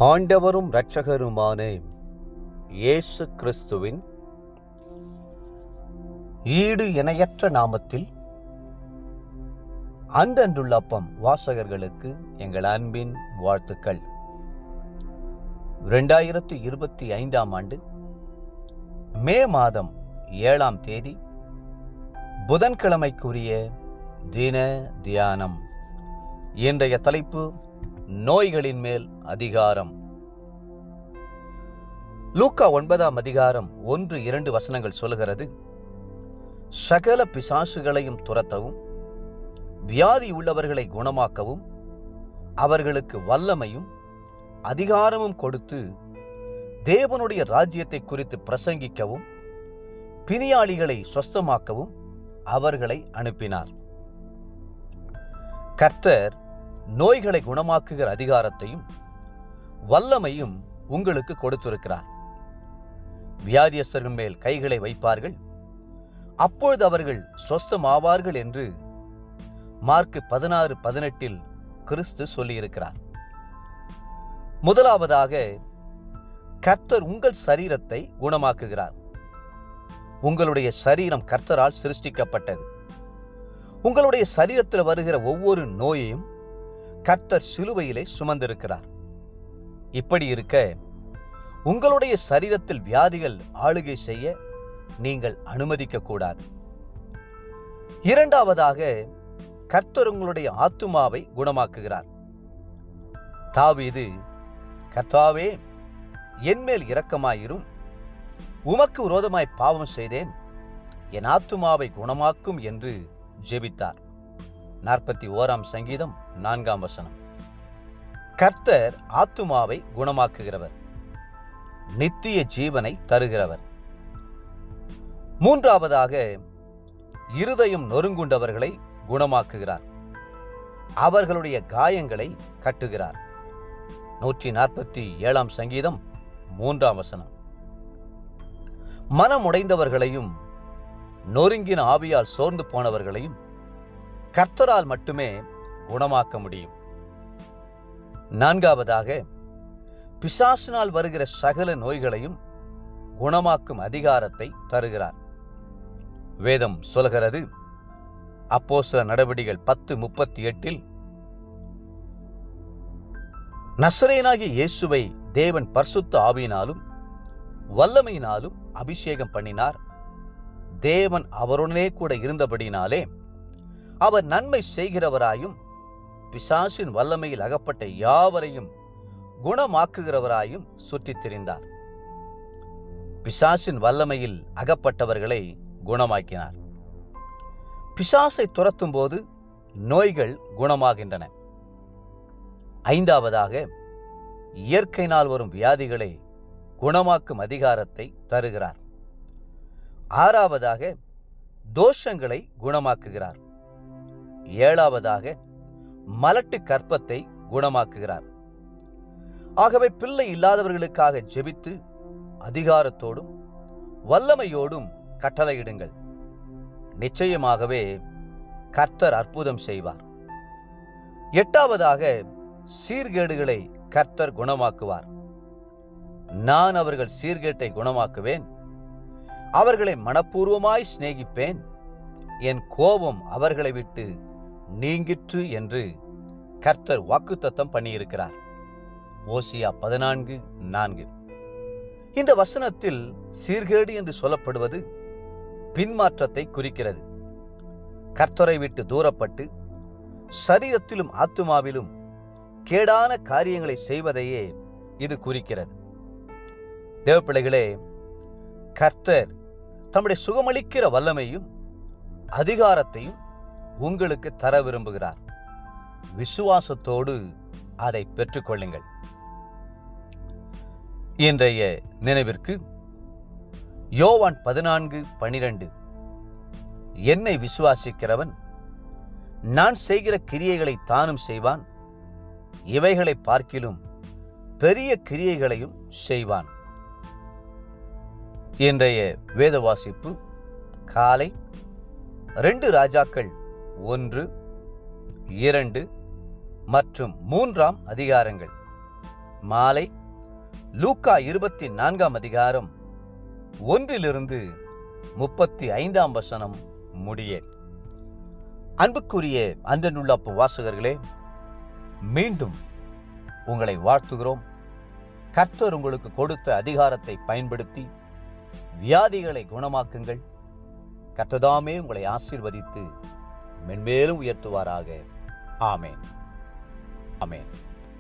ஆண்டவரும் இரட்சகருமான இயேசு கிறிஸ்துவின் ஈடு இணையற்ற நாமத்தில் அன்றன்றுள்ள அப்பம் வாசகர்களுக்கு எங்கள் அன்பின் வாழ்த்துக்கள். 2025 ஆண்டு மே மாதம் 7ஆம் தேதி புதன்கிழமைக்குரிய தின தியானம். இன்றைய தலைப்பு நோய்களின் மேல் அதிகாரம். லூக்கா 9ஆம் அதிகாரம் 1-2 வசனங்கள் சொல்லுகிறது, சகல பிசாசுகளையும் துரத்தவும் வியாதி உள்ளவர்களை குணமாக்கவும் அவர்களுக்கு வல்லமையும் அதிகாரமும் கொடுத்து தேவனுடைய ராஜ்யத்தை குறித்து பிரசங்கிக்கவும் பிணியாளிகளை சொஸ்தமாக்கவும் அவர்களை அனுப்பினார். கர்த்தர் நோய்களை குணமாக்குகிற அதிகாரத்தையும் வல்லமையும் உங்களுக்கு கொடுத்திருக்கிறார். வியாதியஸ்தர்கள் மேல் கைகளை வைப்பார்கள், அப்பொழுது அவர்கள் சொஸ்தமாவார்கள் என்று மார்க் 16:18 கிறிஸ்து சொல்லியிருக்கிறார். முதலாவதாக, கர்த்தர் உங்கள் சரீரத்தை குணமாக்குகிறார். உங்களுடைய சரீரம் கர்த்தரால் சிருஷ்டிக்கப்பட்டது. உங்களுடைய சரீரத்தில் வருகிற ஒவ்வொரு நோயையும் கர்த்தர் சிலுவையிலே சுமந்திருக்கிறார். இப்படி இருக்க, உங்களுடைய சரீரத்தில் வியாதிகள் ஆளுகை செய்ய நீங்கள் அனுமதிக்க கூடாது. இரண்டாவதாக, கர்த்தர் உங்களுடைய ஆத்துமாவை குணமாக்குகிறார். தாவீது, கர்த்தாவே என்மேல் இரக்கமாயிரும், உமக்கு விரோதமாய் பாவம் செய்தேன், என் ஆத்துமாவை குணமாக்கும் என்று ஜெபித்தார். 41ஆம் சங்கீதம் 4ஆம் வசனம். கர்த்தர் ஆத்துமாவை குணமாக்குகிறவர், நித்திய ஜீவனை தருகிறவர். மூன்றாவதாக, இருதயம் நொறுங்குண்டவர்களை குணமாக்குகிறார், அவர்களுடைய காயங்களை கட்டுகிறார். 147ஆம் சங்கீதம் 3ஆம் வசனம். மனமுடைந்தவர்களையும் நொறுங்கின ஆவியால் சோர்ந்து போனவர்களையும் கர்த்தரால் மட்டுமே குணமாக்க முடியும். நான்காவதாக, பிசாசினால் வருகிற சகல நோய்களையும் குணமாக்கும் அதிகாரத்தை தருகிறார். வேதம் சொல்கிறது, அப்போஸ்தலர் நடவடிக்கைகள் 10:38, நசரேயனாகிய இயேசுவை தேவன் பரிசுத்த ஆவியினாலும் வல்லமையினாலும் அபிஷேகம் பண்ணினார். தேவன் அவருடனே கூட இருந்தபடினாலே அவர் நன்மை செய்கிறவராயும் பிசாசின் வல்லமையில் அகப்பட்ட யாவரையும் குணமாக்குகிறவராயும் சுற்றித் திரிந்தார். பிசாசின் வல்லமையில் அகப்பட்டவர்களை குணமாக்கினார். பிசாசை துரத்தும் போது நோய்கள் குணமாகின்றன. ஐந்தாவதாக, இயற்கையினால் வரும் வியாதிகளை குணமாக்கும் அதிகாரத்தை தருகிறார். ஆறாவதாக, தோஷங்களை குணமாக்குகிறார். ஏழாவதாக, மலட்டு கர்ப்பத்தை குணமாக்குகிறார். ஆகவே பிள்ளை இல்லாதவர்களுக்காக ஜெபித்து அதிகாரத்தோடும் வல்லமையோடும் கட்டளையிடுங்கள். நிச்சயமாகவே கர்த்தர் அற்புதம் செய்வார். எட்டாவதாக, சீர்கேடுகளை கர்த்தர் குணமாக்குவார். நான் அவர்கள் சீர்கேட்டை குணமாக்குவேன், அவர்களை மனப்பூர்வமாய் சிநேகிப்பேன், என் கோபம் அவர்களை விட்டு நீங்கிற்று என்று கர்த்தர் வாக்குத்தத்தம் பண்ணியிருக்கிறார். ஓசியா 14:4. இந்த வசனத்தில் சீர்கேடு என்று சொல்லப்படுவது பின்மாற்றத்தை குறிக்கிறது. கர்த்தரை விட்டு தூரப்பட்டு சரீரத்திலும் ஆத்துமாவிலும் கேடான காரியங்களை செய்வதையே இது குறிக்கிறது. தேவப்பிள்ளைகளே, கர்த்தர் தம்முடைய சுகமளிக்கிற வல்லமையும் அதிகாரத்தையும் உங்களுக்கு தர விரும்புகிறார். விசுவாசத்தோடு அதை பெற்றுக்கொள்ளுங்கள். இன்றைய நினைவிற்கு யோவான் 14:12, என்னை விசுவாசிக்கிறவன் நான் செய்கிற கிரியைகளை தானும் செய்வான், இவைகளை பார்க்கிலும் பெரிய கிரியைகளையும் செய்வான். இன்றைய வேத வாசிப்பு காலை 2 ராஜாக்கள் 1, 2 மற்றும் 3ஆம் அதிகாரங்கள். மாலை லூக்கா 24 அதிகாரம் 1 35 வசனம் முடிய. அன்புக்குரிய அன்றனுள்ள வாசகர்களே, மீண்டும் உங்களை வாழ்த்துகிறோம். கர்த்தர் உங்களுக்கு கொடுத்த அதிகாரத்தை பயன்படுத்தி வியாதிகளை குணமாக்குங்கள். கர்த்ததாமே உங்களை ஆசீர்வதித்து மென்மேலும் உயர்த்துவாராக. ஆமென். ஆமென்.